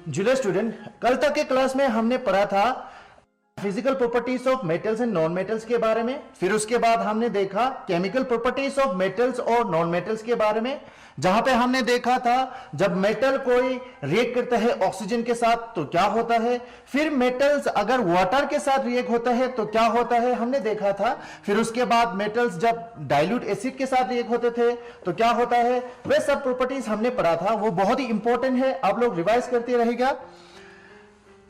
Junior student, कल तक के क्लास में हमने पढ़ा था physical properties of metals and non metals के बारे में। फिर उसके बाद हमने देखा केमिकल प्रॉपर्टीज ऑफ मेटल्स और नॉन मेटल्स के बारे में, जहां पे हमने देखा था जब मेटल कोई रिएक्ट करता है ऑक्सीजन के साथ तो क्या होता है, फिर मेटल्स अगर वाटर के साथ रिएक्ट होता है तो क्या होता है हमने देखा था। फिर उसके बाद मेटल्स जब डाइल्यूट एसिड के साथ रिएक्ट होते थे तो क्या होता है, वे सब प्रॉपर्टीज हमने पढ़ा था। वो बहुत ही इंपॉर्टेंट है, आप लोग रिवाइज करते रहेगा।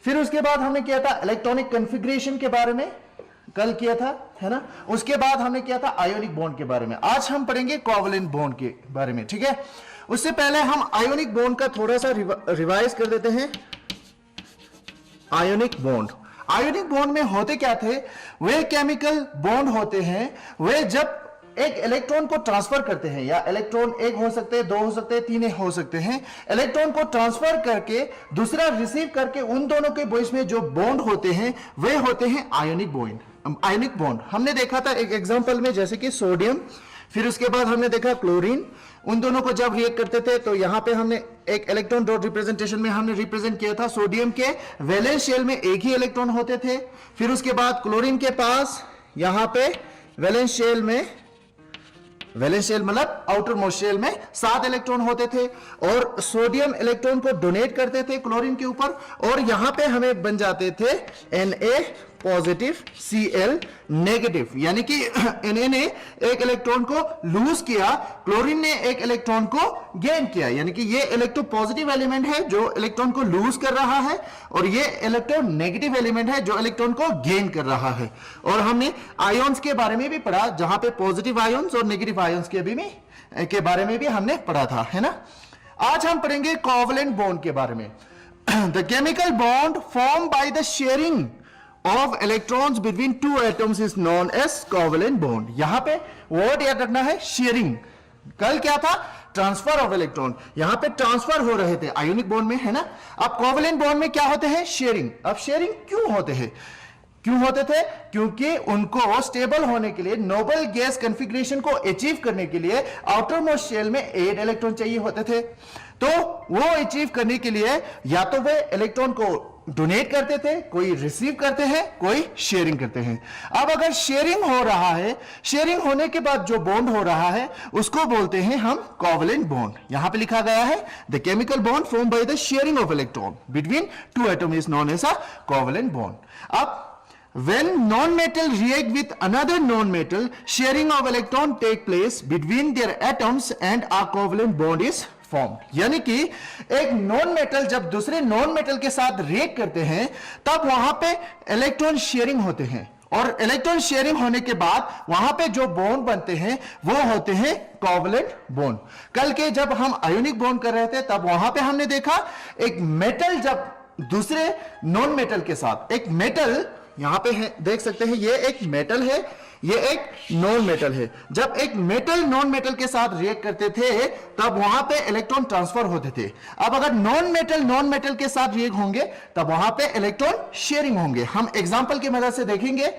फिर उसके बाद हमने किया था इलेक्ट्रॉनिक कॉन्फ़िगरेशन के बारे में, कल किया था, है ना। उसके बाद हमने किया था आयोनिक बॉन्ड के बारे में। आज हम पढ़ेंगे कोवलेंट बॉन्ड के बारे में, ठीक है। उससे पहले हम आयोनिक बॉन्ड का थोड़ा सा रिवाइज कर देते हैं। आयोनिक बॉन्ड में होते क्या थे, वे केमिकल बॉन्ड होते हैं, वे जब एक इलेक्ट्रॉन को ट्रांसफर करते हैं, या इलेक्ट्रॉन एक हो सकते हैं, दो हो सकते हैं, तीन हो सकते हैं, इलेक्ट्रॉन को ट्रांसफर करके दूसरा रिसीव करके उन दोनों के बीच में जो बॉन्ड होते हैं वे होते हैं आयोनिक बॉन्ड। हमने देखा था एक एग्जांपल में, जैसे कि सोडियम, फिर उसके बाद हमने देखा क्लोरीन। उन दोनों को जब रिएक्ट करते थे तो यहां पे हमने एक इलेक्ट्रॉन डॉट रिप्रेजेंटेशन में हमने रिप्रेजेंट किया था, सोडियम के वैलेंस शेल में एक ही इलेक्ट्रॉन होते थे। फिर उसके बाद क्लोरीन के पास यहां पे वैलेंस शेल मतलब आउटर मोस्ट शेल में 7 इलेक्ट्रॉन होते थे, और सोडियम इलेक्ट्रॉन को डोनेट करते थे क्लोरीन के ऊपर, और यहां पे हमें बन जाते थे Na पॉजिटिव Cl नेगेटिव, यानी कि Na ने एक इलेक्ट्रॉन को लूज किया, क्लोरीन ने एक इलेक्ट्रॉन को गेन किया, यानी कि ये इलेक्ट्रो पॉजिटिव एलिमेंट है जो इलेक्ट्रॉन को लूज कर रहा है, और ये इलेक्ट्रो नेगेटिव एलिमेंट है जो इलेक्ट्रॉन को गेन कर रहा है। और हमने आयोन्स के बारे में भी पढ़ा, जहां पे पॉजिटिव आयोन्स और नेगेटिव आयोन्स के बारे में भी हमने पढ़ा था, है ना। आज हम पढ़ेंगे कोवलेंट बॉन्ड के बारे में। The chemical bond form by the sharing of electrons between two atoms is known as covalent bond। यहां पे वर्ड याद रखना है शेयरिंग। कल क्या था, ट्रांसफर ऑफ इलेक्ट्रॉन, यहां पे ट्रांसफर हो रहे थे आयोनिक बॉन्ड में, है ना। अब कोवलेंट बॉन्ड में क्या होते हैं, शेयरिंग। अब शेयरिंग क्यों होते थे, क्योंकि उनको स्टेबल होने के लिए, नोबल गैस कॉन्फ़िगरेशन को अचीव करने के लिए आउटर मोस्ट शेल में 8 इलेक्ट्रॉन चाहिए होते थे। तो वो अचीव करने के लिए या तो वे इलेक्ट्रॉन को डोनेट करते थे, कोई रिसीव करते हैं, कोई शेयरिंग करते हैं। अब अगर शेयरिंग हो रहा है, शेयरिंग होने के बाद जो बॉन्ड हो रहा है उसको बोलते हैं हम कोवलेंट बॉन्ड। यहां पे लिखा गया है the chemical bond form by the sharing of electron between two atom is known as a covalent bond. अब when non-metal react with another non-metal, sharing of electron take place between their atoms and a covalent bond is formed। यानी कि एक non metal जब दूसरे non metal के साथ react करते हैं तब वहां पे इलेक्ट्रॉन शेयरिंग होते हैं, और इलेक्ट्रॉन शेयरिंग होने के बाद वहां पे जो बॉन्ड बनते हैं वो होते हैं कोवलेंट बॉन्ड। कल के जब हम आयोनिक बॉन्ड कर रहे थे तब वहां पे हमने देखा एक मेटल जब दूसरे नॉन मेटल के साथ, एक मेटल यहां पे है, देख सकते हैं, ये एक मेटल है, ये एक नॉन मेटल है। जब एक मेटल नॉन मेटल के साथ रिएक्ट करते थे तब वहां पे इलेक्ट्रॉन ट्रांसफर होते थे। अब अगर नॉन मेटल के साथ रिएक्ट होंगे तब वहां पे इलेक्ट्रॉन शेयरिंग होंगे। हम एग्जांपल की मदद से देखेंगे।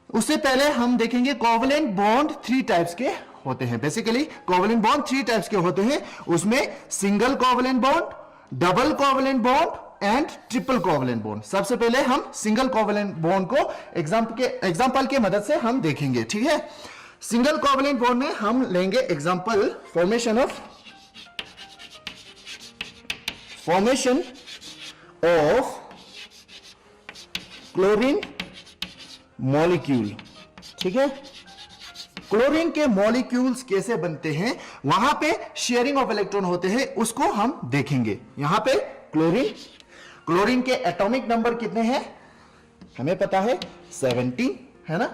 उससे पहले हम देखेंगे कोवलेंट बॉन्ड 3 टाइप्स के होते हैं। बेसिकली कोवलेंट बॉन्ड 3 टाइप्स के होते हैं। उसमें single covalent bond, double covalent bond and triple covalent bond. सबसे पहले हम सिंगल कोवलेंट बॉन्ड को एग्जांपल के मदद से हम देखेंगे, ठीक है। सिंगल कोवलेंट बॉन्ड में हम लेंगे example formation of chlorine molecule, ठीक है। क्लोरीन के मॉलिक्यूल्स कैसे बनते हैं, वहां पे शेयरिंग ऑफ इलेक्ट्रॉन होते हैं, उसको हम देखेंगे। यहां पे क्लोरीन के एटॉमिक नंबर कितने हैं हमें पता है, 17, है ना।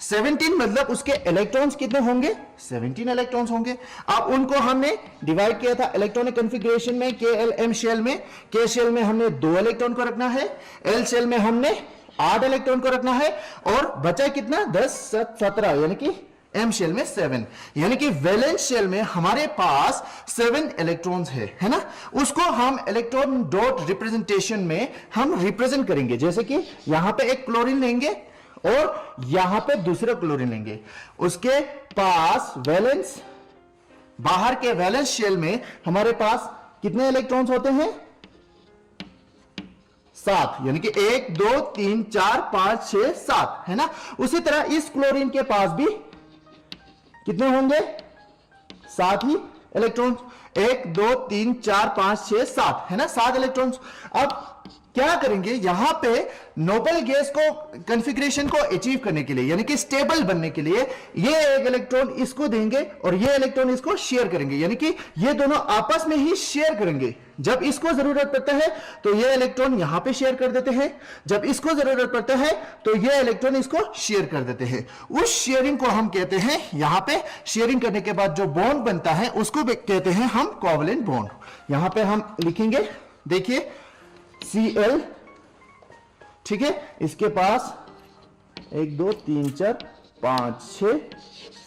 17 मतलब उसके इलेक्ट्रॉन्स कितने होंगे, 17 इलेक्ट्रॉन्स होंगे। अब उनको हमने डिवाइड किया था इलेक्ट्रॉनिक कॉन्फ़िगरेशन में, KLM शेल में। K शेल में हमने 2 इलेक्ट्रॉन को रखना है, L शेल में हमने 8 इलेक्ट्रॉन को रखना है, और बचा कितना 10, 17, यानी कि M शेल में 7, यानी कि वैलेंस शेल में हमारे पास 7 इलेक्ट्रॉन्स है ना। उसको हम इलेक्ट्रॉन डॉट रिप्रेजेंटेशन में हम रिप्रेजेंट करेंगे। जैसे कि यहां पे एक क्लोरीन लेंगे और यहां पे दूसरा क्लोरीन लेंगे, उसके पास वैलेंस, बाहर के वैलेंस शेल में हमारे पास कितने इलेक्ट्रॉन्स होते हैं, 7, यानी कि 1 2 3 4 5 6 7 है ना। उसी तरह इस क्लोरीन के पास भी कितने होंगे? 7 ही इलेक्ट्रॉन्स। 1 2 3 4 5 6 7 है ना, 7 इलेक्ट्रॉन्स। अब क्या करेंगे, यहां पे नोबल गैस को कॉन्फ़िगरेशन को अचीव करने के लिए, यानी कि स्टेबल बनने के लिए, ये एक इलेक्ट्रॉन इसको देंगे और ये इलेक्ट्रॉन इसको शेयर करेंगे, यानी कि ये दोनों आपस में ही शेयर करेंगे। जब इसको जरूरत पड़ता है तो ये इलेक्ट्रॉन यहां पे शेयर कर देते हैं, जब इसको जरूरत पड़ता है तो ये इलेक्ट्रॉन इसको शेयर कर देते हैं। उस शेयरिंग को हम कहते हैं, यहां पे शेयरिंग करने के बाद जो बॉन्ड बनता है उसको कहते हैं हम कोवैलेंट बॉन्ड। यहां पे हम लिखेंगे, देखिए Cl, ठीक है, इसके पास 1 2 3 4 5 6,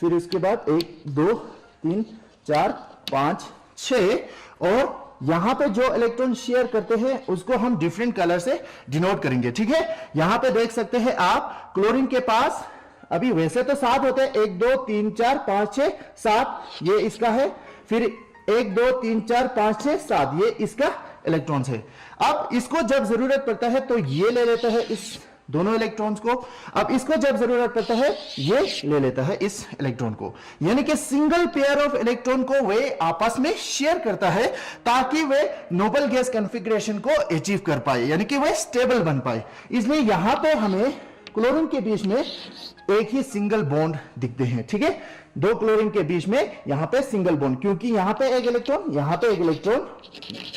फिर इसके बाद 1 2 3 4 5 6, और यहां पे जो इलेक्ट्रॉन शेयर करते हैं उसको हम डिफरेंट कलर से डिनोट करेंगे, ठीक है। यहां पे देख सकते हैं आप, क्लोरीन के पास अभी वैसे तो 7 होते हैं, 1 2 3 4 5 6 7, ये इसका है, फिर 1 2 3 4 5 6 7, ये इसका इलेक्ट्रॉन्स है। अब इसको जब जरूरत पड़ता है तो ये ले लेता है इस दोनों इलेक्ट्रॉन्स को, अब इसको जब जरूरत पड़ता है ये ले लेता है इस इलेक्ट्रॉन को, यानी कि सिंगल पेयर ऑफ इलेक्ट्रॉन को वे आपस में शेयर करता है ताकि वे नोबल गैस कॉन्फ़िगरेशन को अचीव कर पाए, यानी कि वे स्टेबल बन पाए। इसलिए यहां पे हमें क्लोरीन के बीच में एक ही सिंगल बॉन्ड दिखते हैं, ठीक है। 2 क्लोरीन के बीच में यहां पे सिंगल बॉन्ड, क्योंकि यहां पे एक इलेक्ट्रॉन, यहां पे एक इलेक्ट्रॉन,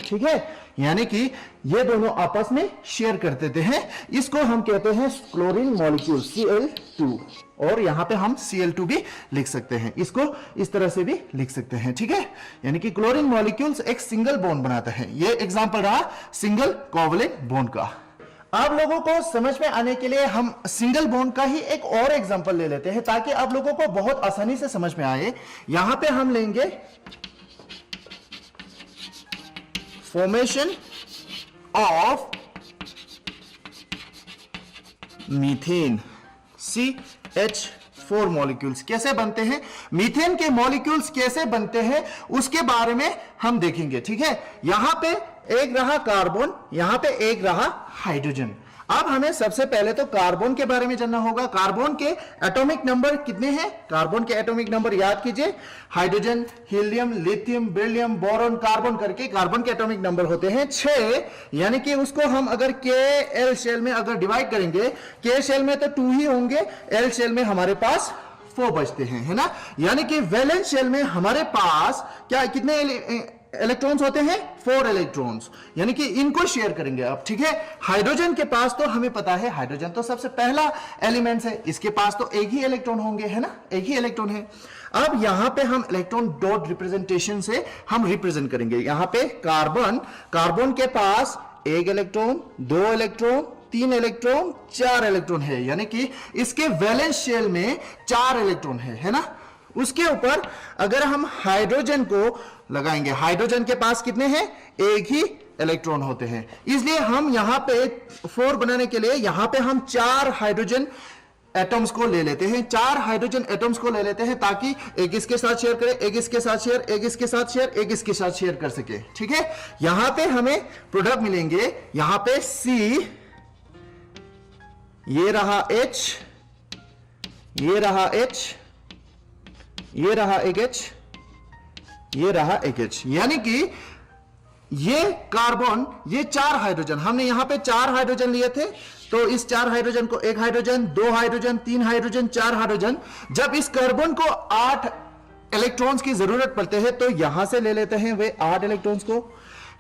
ठीक है, यानी कि ये दोनों आपस में शेयर कर देते हैं। इसको हम कहते हैं क्लोरीन मॉलिक्यूल Cl2, और यहां पे हम Cl2 भी लिख सकते हैं, इसको इस तरह से भी लिख सकते हैं, ठीक है। यानी कि क्लोरीन मॉलिक्यूल्स एक सिंगल बॉन्ड बनाते हैं। ये एग्जांपल रहा सिंगल कोवैलेंट बॉन्ड का। आप लोगों को समझ में आने के लिए हम सिंगल बॉन्ड का ही एक और एग्जांपल ले लेते हैं ताकि आप लोगों को बहुत आसानी से समझ में आए। यहां पे हम लेंगे formation of methane, CH4 molecules कैसे बनते हैं, मीथेन के मॉलिक्यूल्स कैसे बनते हैं उसके बारे में हम देखेंगे, ठीक है। यहां पे एक रहा कार्बन, यहां पे एक रहा हाइड्रोजन। अब हमें सबसे पहले तो कार्बन के बारे में जानना होगा। कार्बन के एटॉमिक नंबर कितने हैं? कार्बन के एटॉमिक नंबर याद कीजिए, hydrogen, helium, lithium, beryllium, boron, carbon करके कार्बन के एटॉमिक नंबर होते हैं 6, यानी कि उसको हम अगर Kl शेल में अगर डिवाइड करेंगे, K शेल में तो 2 ही होंगे, L शेल में हमारे पास 4 बचते हैं, है ना। यानी कि वैलेंस शेल में हमारे पास क्या कितने इलेक्ट्रॉन्स होते हैं? 4 इलेक्ट्रॉन्स, यानी कि इनको शेयर करेंगे आप, ठीक है। हाइड्रोजन के पास तो हमें पता है, हाइड्रोजन तो सबसे पहला एलिमेंट है, इसके पास तो एक ही इलेक्ट्रॉन होंगे, है ना, एक ही इलेक्ट्रॉन है। अब यहां पे हम इलेक्ट्रॉन डॉट रिप्रेजेंटेशन से हम रिप्रेजेंट करेंगे। यहां पे कार्बन के पास 1 इलेक्ट्रॉन, 2 इलेक्ट्रॉन, 3 इलेक्ट्रॉन, 4 इलेक्ट्रॉन है, यानी कि इसके वैलेंस शेल में 4 इलेक्ट्रॉन है ना। उसके ऊपर अगर हम हाइड्रोजन को लगाएंगे, हाइड्रोजन के पास कितने हैं? 1 ही इलेक्ट्रॉन होते हैं, इसलिए हम यहां पे 4 बनाने के लिए यहां पे हम 4 हाइड्रोजन एटम्स को ले लेते हैं, 4 हाइड्रोजन एटम्स को ले लेते हैं ताकि एक इसके साथ शेयर करे, एक इसके साथ शेयर, एक इसके साथ शेयर, एक इसके साथ शेयर कर सके, ठीक है। यहां पे हमें प्रोडक्ट मिलेंगे, यहां पे C, ये रहा H, ये रहा H, ये रहा एक H, ये रहा एक H, यानी कि ये कार्बन, ये 4 हाइड्रोजन, हमने यहां पे 4 हाइड्रोजन लिए थे, तो इस 4 हाइड्रोजन को 1 हाइड्रोजन, 2 हाइड्रोजन, 3 हाइड्रोजन, 4 हाइड्रोजन। जब इस कार्बन को 8 इलेक्ट्रॉन्स की जरूरत पड़ते हैं तो यहां से ले लेते हैं वे 8 इलेक्ट्रॉन्स को।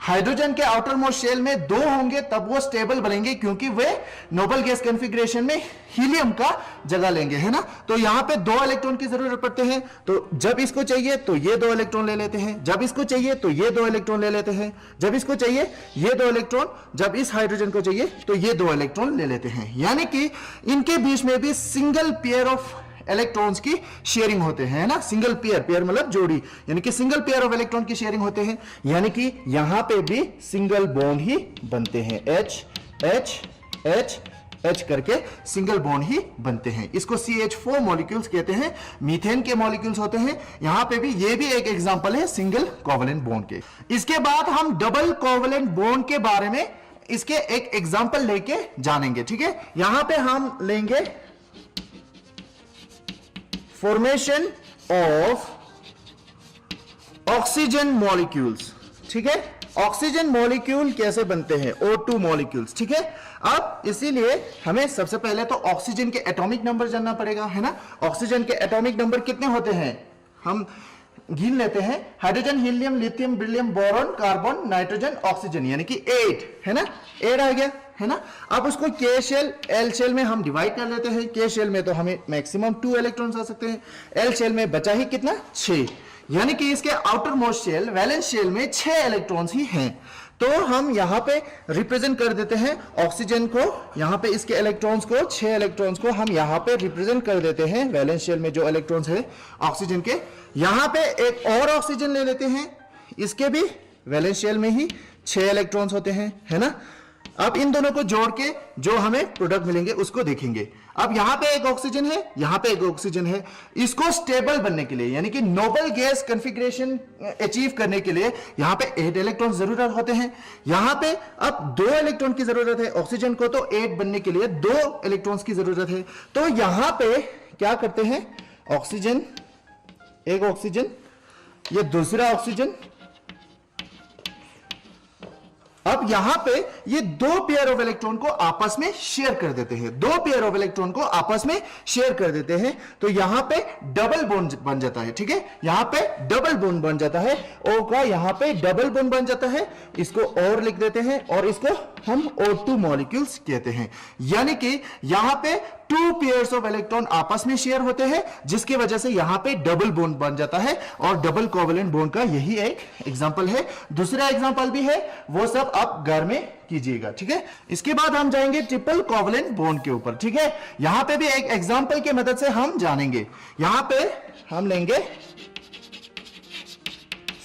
हाइड्रोजन के आउटर मोस्ट शेल में 2 होंगे, तब वो स्टेबल बनेंगे क्योंकि वे नोबल गैस कॉन्फ़िगरेशन में हीलियम का जगह लेंगे, है ना। तो यहां पे 2 इलेक्ट्रॉन की जरूरत पड़ते हैं, तो जब इसको चाहिए तो ये 2 इलेक्ट्रॉन ले लेते हैं, जब इसको चाहिए तो ये 2 इलेक्ट्रॉन ले लेते हैं, जब इसको चाहिए ये 2 इलेक्ट्रॉन, जब इस हाइड्रोजन को चाहिए तो ये 2 इलेक्ट्रॉन ले लेते हैं। यानी कि इनके बीच में भी सिंगल पेयर ऑफ इलेक्ट्रॉन्स की शेयरिंग होते हैं, ना। सिंगल पेयर मतलब जोड़ी, यानी कि सिंगल पेयर ऑफ इलेक्ट्रॉन की शेयरिंग होते हैं, यानी कि यहां पे भी सिंगल बॉन्ड ही बनते हैं, H H H H करके सिंगल बॉन्ड ही बनते हैं। इसको CH4 मॉलिक्यूल्स कहते हैं, मीथेन के मॉलिक्यूल्स होते हैं। यहां पे भी ये भी एक एग्जांपल है सिंगल कोवैलेंट बॉन्ड के। इसके बाद हम डबल कोवैलेंट बॉन्ड के बारे में इसके एक एग्जांपल लेके जानेंगे, ठीक है। यहां पे हम लेंगे फॉर्मेशन ऑफ ऑक्सीजन मॉलिक्यूल्स, ठीक है। ऑक्सीजन मॉलिक्यूल कैसे बनते हैं, O2 मॉलिक्यूल्स, ठीक है। अब इसीलिए हमें सबसे पहले तो ऑक्सीजन के एटॉमिक नंबर जानना पड़ेगा, है ना। ऑक्सीजन के एटॉमिक नंबर कितने होते हैं, हम गिन लेते हैं। Hydrogen, helium, lithium, beryllium, boron, carbon, nitrogen, oxygen, यानी कि 8, है ना। 8 आ गया, है ना। अब उसको के शेल एल शेल में हम डिवाइड कर लेते हैं। के शेल में तो हमें मैक्सिमम 2 इलेक्ट्रॉन्स आ सकते हैं, एल शेल में बचा ही कितना, 6, यानी कि इसके outermost shell valence shell में 6 इलेक्ट्रॉन्स ही हैं। तो हम यहां पे रिप्रेजेंट कर देते हैं ऑक्सीजन को, यहां पे इसके इलेक्ट्रॉन्स को, 6 इलेक्ट्रॉन्स को हम यहां पे रिप्रेजेंट कर देते हैं वैलेंस शेल में जो इलेक्ट्रॉन्स है ऑक्सीजन के। यहां पे एक और ऑक्सीजन ले लेते हैं, इसके भी वैलेंस शेल में ही 6 इलेक्ट्रॉन्स होते हैं, है ना। अब इन दोनों को जोड़ के जो हमें प्रोडक्ट मिलेंगे उसको देखेंगे। अब यहां पे एक ऑक्सीजन है, यहां पे एक ऑक्सीजन है, इसको स्टेबल बनने के लिए यानी कि नोबल गैस कॉन्फ़िगरेशन अचीव करने के लिए यहां पे 8 इलेक्ट्रॉन जरूरत होते हैं। यहां पे अब 2 इलेक्ट्रॉन की जरूरत है ऑक्सीजन को, तो 8 बनने के लिए 2 इलेक्ट्रॉन्स की जरूरत है। तो यहां पे क्या करते हैं, ऑक्सीजन, एक ऑक्सीजन, ये दूसरा ऑक्सीजन। अब यहां पे ये 2 पेयर ऑफ इलेक्ट्रॉन को आपस में शेयर कर देते हैं, 2 पेयर ऑफ इलेक्ट्रॉन को आपस में शेयर कर देते हैं। तो यहां पे डबल बॉन्ड बन जाता है, ठीक है। यहां पे डबल बॉन्ड बन जाता है, O का यहां पे डबल बॉन्ड बन जाता है। इसको और लिख देते हैं और इसको हम O2 मॉलिक्यूल्स कहते हैं। यानी कि यहां पे 2 पेयर्स ऑफ इलेक्ट्रॉन आपस में शेयर होते हैं, जिसकी वजह से यहां पे डबल बॉन्ड बन जाता है और डबल कोवेलेंट बॉन्ड का यही एक एग्जांपल है। दूसरा एग्जांपल भी है, वो सब आप घर में कीजिएगा, ठीक है। इसके बाद हम जाएंगे ट्रिपल कोवेलेंट बॉन्ड के ऊपर, ठीक है। यहां पे भी एक एग्जांपल की मदद से हम जानेंगे। यहां पे हम लेंगे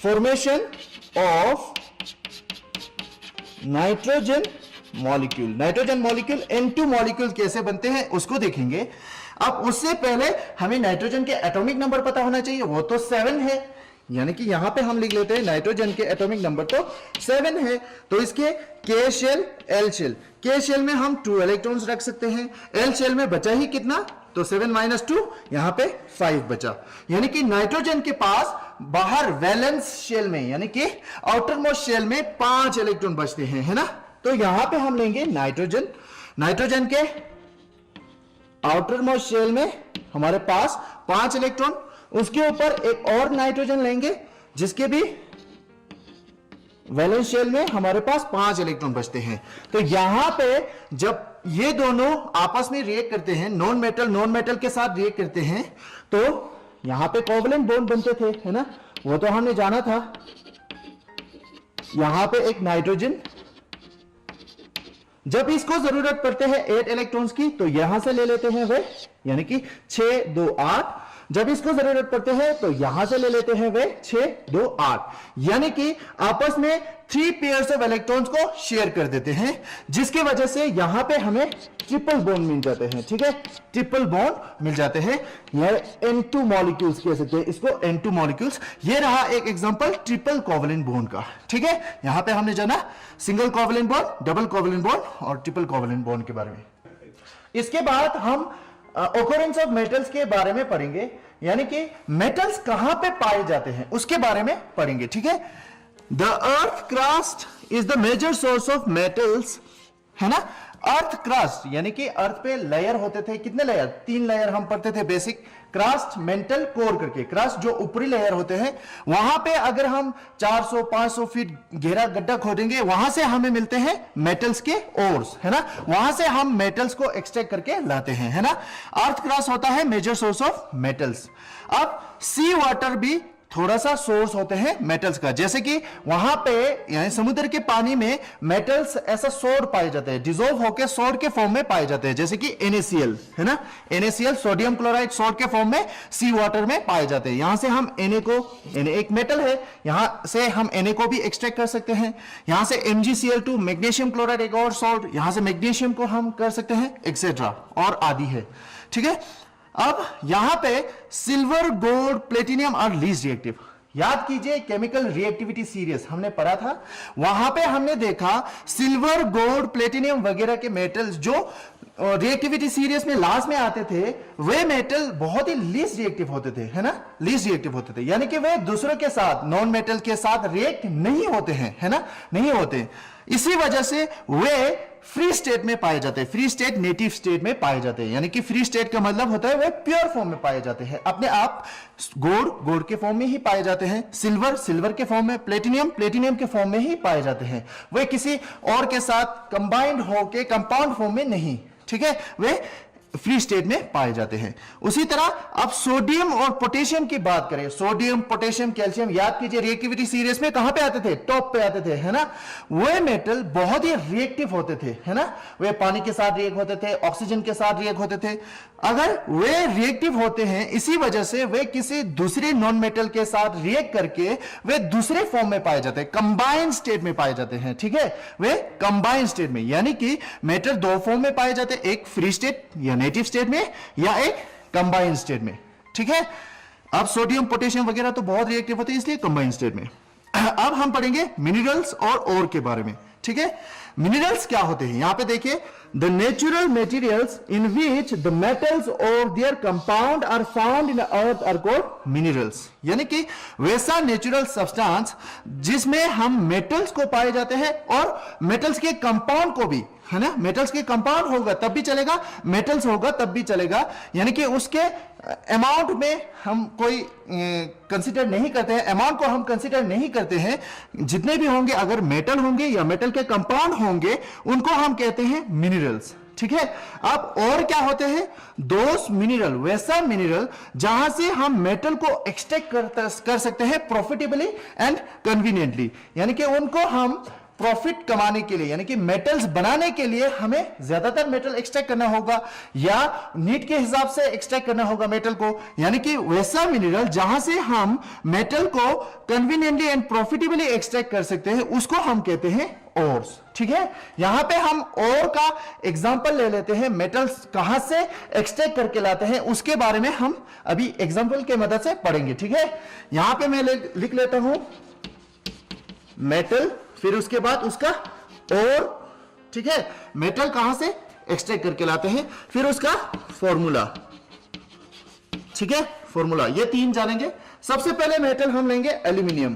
formation of nitrogen molecule. Nitrogen molecule N2 molecule कैसे बनते हैं उसको देखेंगे। अब उससे पहले हमें नाइट्रोजन के एटॉमिक नंबर पता होना चाहिए, वो तो 7 है, यानी कि यहां पे हम लिख लेते हैं नाइट्रोजन के एटॉमिक नंबर तो 7 है। तो इसके के शेल एल शेल, के शेल में हम 2 इलेक्ट्रॉन्स रख सकते हैं, एल शेल में बचा ही कितना, तो 7 - 2, यहां पे 5 बचा। यानी कि नाइट्रोजन के पास बाहर वैलेंस शेल में यानी कि आउटर मोस्ट शेल में 5 इलेक्ट्रॉन बचते हैं, है ना। तो यहां पे हम लेंगे नाइट्रोजन, नाइट्रोजन के आउटर मोस्ट शेल में हमारे पास 5 इलेक्ट्रॉन, उसके ऊपर एक और नाइट्रोजन लेंगे जिसके भी वैलेंस शेल में हमारे पास 5 इलेक्ट्रॉन बचते हैं। तो यहां पे जब ये दोनों आपस में रिएक्ट करते हैं, नॉन मेटल के साथ रिएक्ट करते हैं, तो यहां पे कोवेलेंट बॉन्ड बनते थे, है ना, वो तो हमने जाना था। यहां पे एक नाइट्रोजन, जब इसको जरूरत पड़ते हैं 8 इलेक्ट्रॉन्स की, तो यहां से ले लेते हैं वे, यानी कि 6, 2, 8। जब इसको जरूरत पड़ते हैं तो यहां से ले लेते हैं वे 6, 2, 8, यानी कि आपस में 3 पेयर्स ऑफ इलेक्ट्रॉन्स को शेयर कर देते हैं, जिसकी वजह से यहां पे हमें ट्रिपल बॉन्ड मिल जाते हैं, ठीक है। ट्रिपल बॉन्ड मिल जाते हैं, ये N2 मॉलिक्यूल्स कह सकते हैं इसको, N2 मॉलिक्यूल्स। ये रहा एक एग्जांपल ट्रिपल कोवेलेंट बॉन्ड का, ठीक है। यहां पे हमने जाना single covalent bond, double covalent bond और ट्रिपल कोवेलेंट बॉन्ड के बारे में। इसके बाद हम ऑकरेंस ऑफ मेटल्स के बारे में पढ़ेंगे, यानी कि मेटल्स कहां पे पाए जाते हैं उसके बारे में पढ़ेंगे, ठीक है। The earth crust is the major source of metals, है ना। अर्थ क्रस्ट यानी कि अर्थ पे लेयर होते थे, कितने लेयर, 3 लेयर हम पढ़ते थे बेसिक, क्रस्ट, मेंटल, कोर करके। क्रस्ट जो ऊपरी लेयर होते हैं, वहां पे अगर हम 400-500 फीट गहरा गड्ढा खोदेंगे, वहां से हमें मिलते हैं मेटल्स के ओर्स, है ना। वहां से हम मेटल्स को एक्सट्रैक्ट करके लाते हैं, है ना। अर्थ क्रस्ट होता है मेजर सोर्स ऑफ मेटल्स। अब सी वाटर भी थोड़ा सा सोर्स होते हैं मेटल्स का, जैसे कि वहां पे यानी समुद्र के पानी में मेटल्स ऐसा सोड पाए जाते हैं, डिसॉल्व होकर सोड के फॉर्म में पाए जाते हैं, जैसे कि NaCl, है ना। NaCl सोडियम क्लोराइड सोड के फॉर्म में सी वाटर में पाए जाते हैं। यहां से हम Na एक मेटल है, यहां से हम Na को भी एक्सट्रैक्ट कर सकते हैं। यहां से MgCl2 मैग्नीशियम क्लोराइड एक और सॉल्ट, यहां से मैग्नीशियम को हम कर सकते हैं, एक्सेट्रा और आदि है, ठीक है। अब यहां पे silver, gold, platinum are least reactive, याद कीजिए केमिकल रिएक्टिविटी सीरीज हमने पढ़ा था, वहां पे हमने देखा सिल्वर, गोल्ड, प्लेटिनियम वगैरह के मेटल्स जो रिएक्टिविटी सीरीज में लास्ट में आते थे, वे मेटल बहुत ही लीस्ट रिएक्टिव होते थे, है ना, लीस्ट रिएक्टिव होते थे, यानी कि वे दूसरों के साथ, नॉन मेटल के साथ रिएक्ट नहीं होते हैं, है ना, नहीं होते। इसी वजह से वे फ्री स्टेट में पाए जाते हैं, फ्री स्टेट नेटिव स्टेट में पाए जाते हैं, यानी कि फ्री स्टेट का मतलब होता है वे प्योर फॉर्म में पाए जाते हैं, अपने आप। गोल्ड के फॉर्म में ही पाए जाते हैं, सिल्वर के फॉर्म में, प्लेटिनियम के फॉर्म में ही पाए जाते हैं, वे किसी और के साथ कंबाइंड होके कंपाउंड फॉर्म में नहीं, ठीक है, वे फ्री स्टेट में पाए जाते हैं। उसी तरह अब सोडियम और पोटेशियम की बात करें, सोडियम, पोटेशियम, कैल्शियम, याद कीजिए रिएक्टिविटी सीरीज में कहां पे आते थे, टॉप पे आते थे, है ना। वे मेटल बहुत ही रिएक्टिव होते थे, है ना, वे पानी के साथ रिएक्ट होते थे, ऑक्सीजन के साथ रिएक्ट होते थे। अगर वे रिएक्टिव होते हैं, इसी वजह से वे किसी दूसरे नॉन मेटल के साथ रिएक्ट करके वे दूसरे फॉर्म में पाए जाते हैं, कंबाइंड स्टेट में पाए जाते हैं, ठीक है, वे कंबाइंड स्टेट में, यानी कि मेटल दो फॉर्म में पाए जाते हैं, एक फ्री स्टेट या नेटिव स्टेट में या एक कंबाइंड स्टेट में, ठीक है। अब सोडियम, पोटेशियम वगैरह तो बहुत रिएक्टिव होते हैं, इसलिए कंबाइंड स्टेट में। अब हम पढ़ेंगे मिनरल्स और ओर के बारे में, ठीक है। मिनरल्स क्या होते हैं, यहां पे देखिए, the natural materials in which the metals और their compound are found in earth are called minerals, यानी कि वैसा नेचुरल सब्सटेंस जिसमें हम मेटल्स को पाए जाते हैं और मेटल्स के कंपाउंड को भी, है ना, मेटल्स के कंपाउंड होगा तब भी चलेगा, मेटल्स होगा तब भी चलेगा, यानी कि उसके अमाउंट में हम कोई कंसीडर नहीं करते हैं, अमाउंट को हम कंसीडर नहीं करते हैं, जितने भी होंगे अगर मेटल होंगे या मेटल के कंपाउंड होंगे उनको हम कहते हैं मिनरल्स, ठीक है। अब और क्या होते हैं, दोस मिनरल, वैसा मिनरल जहां से हम मेटल को एक्सट्रैक्ट कर सकते हैं प्रॉफिटेबली एंड कन्वीनियंटली, यानी कि उनको हम प्रॉफिट कमाने के लिए, यानी कि मेटल्स बनाने के लिए हमें ज्यादातर मेटल एक्सट्रैक्ट करना होगा या नीड के हिसाब से एक्सट्रैक्ट करना होगा मेटल को, यानी कि वैसा मिनरल जहां से हम मेटल को कन्वीनियंटली एंड प्रॉफिटेबली एक्सट्रैक्ट कर सकते हैं, उसको हम कहते हैं ओर्स, ठीक है। यहां पे हम और का एग्जांपल ले लेते हैं, मेटल्स कहां से एक्सट्रैक्ट करके लाते हैं उसके बारे में हम अभी एग्जांपल के मदद से पढ़ेंगे, ठीक है। यहां पे मैं लिख लेता हूं मेटल, फिर उसके बाद उसका और, ठीक है, मेटल कहां से एक्सट्रैक्ट करके लाते हैं, फिर उसका फॉर्मूला, ठीक है, फॉर्मूला, ये तीन जानेंगे। सबसे पहले मेटल हम लेंगे एल्यूमिनियम।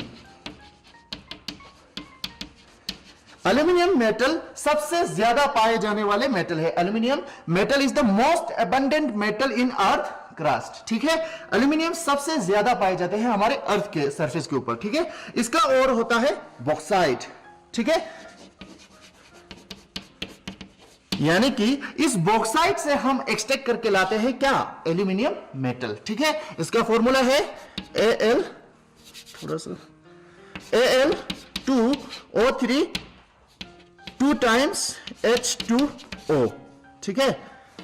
एल्यूमिनियम मेटल सबसे ज्यादा पाए जाने वाले मेटल है। Aluminium metal is the most abundant metal in earth crust, ठीक है। एल्यूमिनियम सबसे ज्यादा पाए जाते हैं हमारे अर्थ के सरफेस के ऊपर, ठीक है। इसका और होता है बॉक्साइट, ठीक है, यानी कि इस बॉक्साइट से हम एक्सट्रैक्ट करके लाते हैं क्या, एल्यूमिनियम मेटल, ठीक है। इसका फॉर्मूला है Al, थोड़ा सा Al2O3 2 टाइम्स H2O, ठीक है,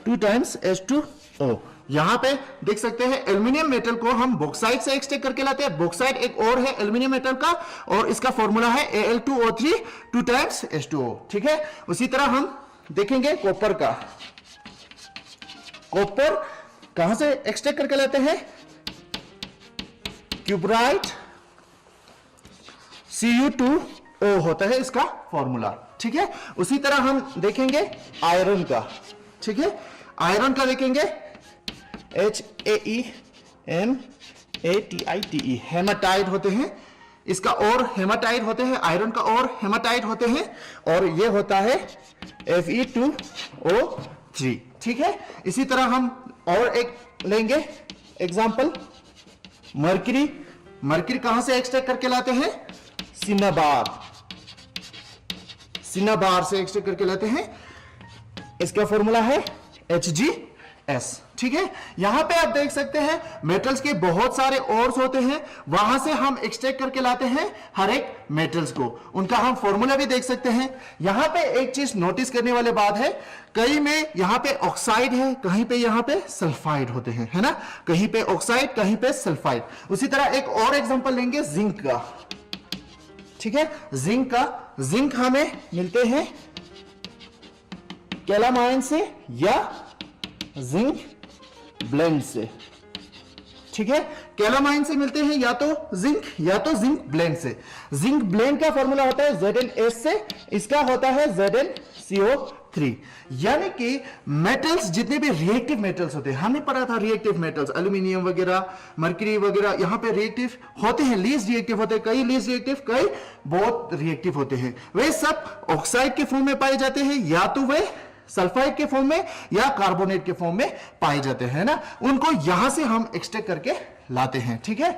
2 टाइम्स H2O। यहां पे देख सकते हैं एल्यूमिनियम मेटल को हम बॉक्साइट से एक्सट्रैक्ट करके लाते हैं, बॉक्साइट एक और है एल्यूमिनियम मेटल का, और इसका फॉर्मूला है Al2O3 2 टाइम्स H2O, ठीक है। उसी तरह हम देखेंगे कॉपर का, कॉपर कहां से एक्सट्रैक्ट करके लाते हैं, क्यूबराइट Cu2O होता है इसका फॉर्मूला, ठीक है। उसी तरह हम देखेंगे आयरन का, ठीक है, आयरन का देखेंगे HAEMATITE, हेमाटाइट होते हैं, इसका और हेमाटाइट होते हैं, आयरन का और हेमाटाइट होते हैं, और ये होता है Fe2O3, ठीक है। इसी तरह हम और एक लेंगे एग्जांपल, मर्क्यूरी। मर्क्यूरी कहां से एक्सट्रैक्ट करके लाते हैं, सिनाबार, सिनाबार से एक्सट्रैक्ट करके लाते हैं, इसका फॉर्मूला है HgS, ठीक है। यहां पे आप देख सकते हैं मेटल्स के बहुत सारे ओर्स होते हैं, वहां से हम एक्सट्रैक्ट करके लाते हैं हर एक मेटल्स को, उनका हम फॉर्मूला भी देख सकते हैं। यहां पे एक चीज नोटिस करने वाली बात है, कहीं में यहां पे ऑक्साइड है, कहीं पे यहां पे सल्फाइड होते हैं, है ना, कहीं पे ऑक्साइड कहीं पे सल्फाइड। उसी तरह एक और एग्जांपल लेंगे जिंक का, ठीक है, जिंक का, जिंक हमें मिलते हैं कैलामाइन से या जिंक ब्लेंड से, ठीक है। कैलामाइन से मिलते हैं या तो जिंक ब्लेंड से। जिंक ब्लेंड का फॉर्मूला होता है Zn से, इसका होता है ZnCO3। यानी कि मेटल्स, जितने भी रिएक्टिव मेटल्स होते हैं, हमने पढ़ा था रिएक्टिव मेटल्स, एल्यूमिनियम वगैरह, मर्क्यूरी वगैरह, यहां पे रिएक्टिव होते हैं, लीस्ट रिएक्टिव होते हैं, कई लीस्ट रिएक्टिव, कई बहुत रिएक्टिव होते हैं। वे सब ऑक्साइड के फॉर्म में पाए जाते हैं, या तो वे सल्फाइड के फॉर्म में या कार्बोनेट के फॉर्म में पाए जाते हैं ना। उनको यहां से हम एक्सट्रैक्ट करके लाते हैं, ठीक है।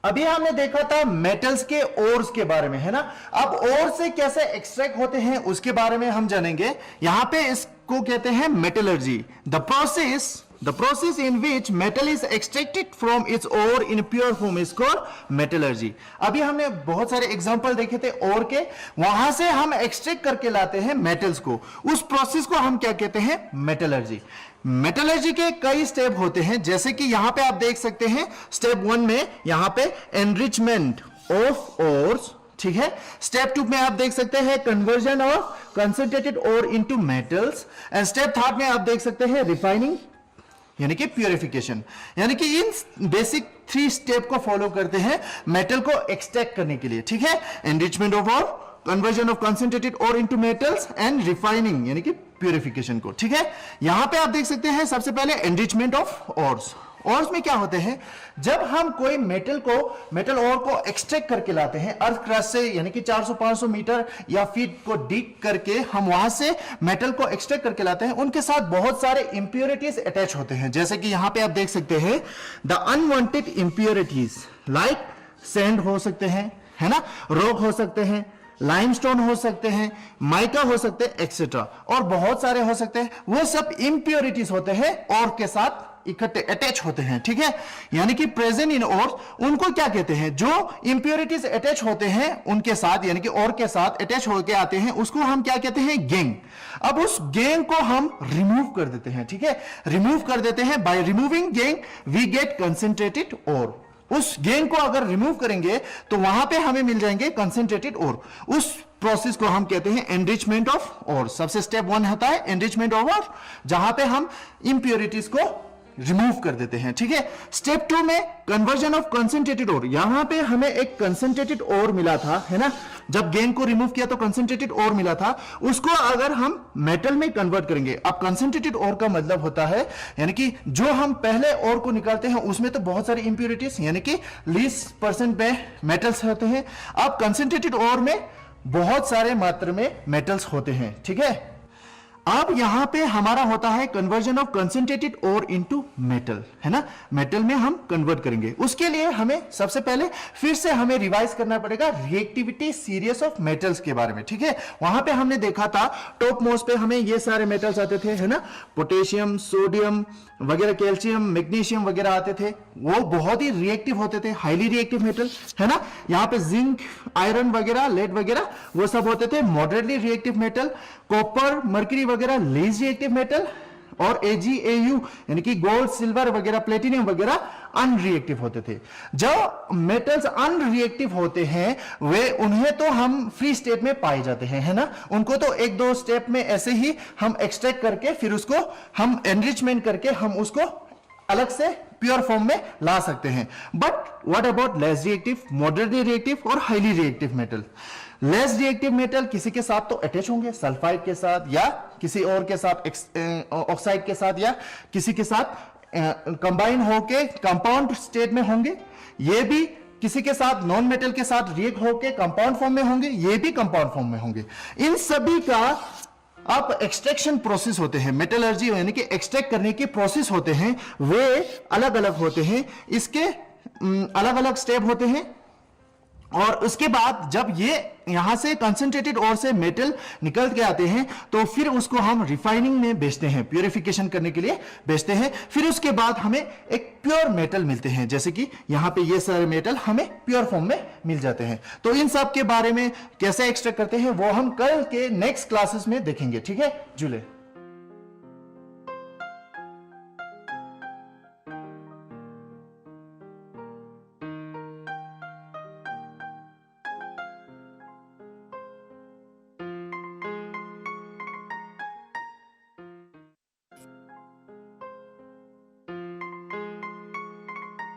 अभी हमने देखा था मेटल्स के ओर्स के बारे में, है ना। अब ओर से कैसे एक्सट्रैक्ट होते हैं उसके बारे में हम जानेंगे। यहां पे इसको कहते हैं metallurgy. The process in which metal is extracted from its ore in pure form is called metallurgy। अभी हमने बहुत सारे एग्जांपल देखे थे ओर के, वहां से हम एक्सट्रैक्ट करके लाते हैं मेटल्स को, उस प्रोसेस को हम क्या कहते हैं, मेटलर्जी। मेटलर्जी के कई स्टेप होते हैं, जैसे कि यहां पे आप देख सकते हैं स्टेप 1 में यहां पे एनरिचमेंट ऑफ ओर्स, ठीक है। स्टेप 2 में आप देख सकते हैं conversion of concentrated ore into metals, and step 3 में आप देख सकते हैं रिफाइनिंग यानी कि प्यूरिफिकेशन। यानी कि इन बेसिक 3 स्टेप को फॉलो करते हैं मेटल को एक्सट्रैक्ट करने के लिए, ठीक है। Enrichment of ore, conversion of concentrated ore into metals and refining यानी कि प्यूरिफिकेशन को, ठीक है। यहां पे आप देख सकते हैं सबसे पहले एनरिचमेंट ऑफ ओर्स। ओर्स में क्या होते हैं, जब हम कोई मेटल ओर को एक्सट्रैक्ट करके लाते हैं अर्थ क्रस्ट से, यानी कि 400-500 मीटर या फीट को डिग करके हम वहां से मेटल को एक्सट्रैक्ट करके लाते हैं, उनके साथ बहुत सारे इंप्योरिटीज अटैच होते हैं। जैसे कि यहां पे आप देख सकते हैं the unwanted impurities like sand हो सकते हैं, है ना, रॉक हो सकते हैं, लाइमस्टोन हो सकते हैं, माइका हो सकते हैं, एक्सेट्रा, और बहुत सारे हो सकते हैं। वो सब इंप्योरिटीज होते हैं और के साथ इकट्ठे अटैच होते हैं, ठीक है। यानी कि प्रेजेंट इन ओर, उनको क्या कहते हैं, जो इंप्योरिटीज अटैच होते हैं उनके साथ, यानी कि ओर के साथ अटैच होकर आते हैं, उसको हम क्या कहते हैं, गैंग। अब उस गैंग को हम रिमूव कर देते हैं, ठीक है, रिमूव कर देते हैं। By removing gangue we get concentrated ore. उस गैंग को अगर रिमूव करेंगे तो वहां पे हमें मिल जाएंगे कंसंट्रेटेड ओर। उस प्रोसेस को हम कहते हैं एनरिचमेंट ऑफ ओर। सबसे स्टेप 1 होता है एनरिचमेंट ऑफ ओर, जहां पे हम इंप्योरिटीज को रिमूव कर देते हैं, ठीक है। स्टेप 2 में कन्वर्जन ऑफ कंसंट्रेटेड ओर। यहां पे हमें एक कंसंट्रेटेड ओर मिला था, है ना, जब गैंग को रिमूव किया तो कंसंट्रेटेड ओर मिला था, उसको अगर हम मेटल में कन्वर्ट करेंगे। अब कंसंट्रेटेड ओर का मतलब होता है, यानी कि जो हम पहले ओर को निकालते हैं उसमें तो बहुत सारी इंप्योरिटीज यानी कि 20% पे मेटल्स होते हैं। अब कंसंट्रेटेड ओर में बहुत सारे मात्रा में मेटल्स होते हैं, ठीक है। अब यहां पे हमारा होता है conversion of concentrated ore into metal, है ना, मेटल में हम कन्वर्ट करेंगे। उसके लिए हमें सबसे पहले फिर से हमें रिवाइज करना पड़ेगा रिएक्टिविटी सीरीज ऑफ मेटल्स के बारे में, ठीक है। वहां पे हमने देखा था टॉप मोस्ट पे हमें ये सारे मेटल्स आते थे, है ना, पोटेशियम, सोडियम वगैरह, कैल्शियम, मैग्नीशियम वगैरह आते थे। वो बहुत ही रिएक्टिव होते थे, हाईली रिएक्टिव मेटल, है ना। यहाँ पे जिंक, आयरन वगैरह, लेड वगैरह वो सब होते थे moderately reactive metal. Copper, mercury वगैरह लीस्ट रिएक्टिव मेटल, और AgAu यानी कि गोल्ड, सिल्वर वगैरह, प्लेटिनियम वगैरह अनरिएक्टिव होते थे। जब मेटल्स अनरिएक्टिव होते हैं वे, उन्हें तो हम फ्री स्टेट में पाए जाते हैं, है ना, उनको तो 1-2 स्टेप में ऐसे ही हम एक्सट्रैक्ट करके फिर उसको हम एनरिचमेंट करके हम उसको अलग से प्योर फॉर्म में ला सकते हैं। But what about less reactive, moderately reactive और highly reactive metal. Less reactive metal किसी के साथ तो अटैच होंगे, सल्फाइड के साथ या किसी और के साथ, ऑक्साइड के साथ या किसी के साथ कंबाइन होके कंपाउंड स्टेट में होंगे। ये भी किसी के साथ नॉन मेटल के साथ रिएक्ट होके कंपाउंड फॉर्म में होंगे, ये भी कंपाउंड फॉर्म में होंगे। इन सभी का अब एक्सट्रैक्शन प्रोसेस होते हैं, मेटलर्जी यानी कि एक्सट्रैक्ट करने के प्रोसेस होते हैं, वे अलग अलग होते हैं। इसके अलग अलग स्टेप होते हैं, और उसके बाद जब ये यहां से कंसंट्रेटेड ओर से मेटल निकल के आते हैं तो फिर उसको हम रिफाइनिंग में बेचते हैं, प्यूरिफिकेशन करने के लिए बेचते हैं। फिर उसके बाद हमें एक प्योर मेटल मिलते हैं, जैसे कि यहां पे ये सारे मेटल हमें प्योर फॉर्म में मिल जाते हैं। तो इन सब के बारे में कैसे एक्सट्रैक्ट करते हैं वो हम कल के नेक्स्ट क्लासेस में देखेंगे, ठीक है जुले।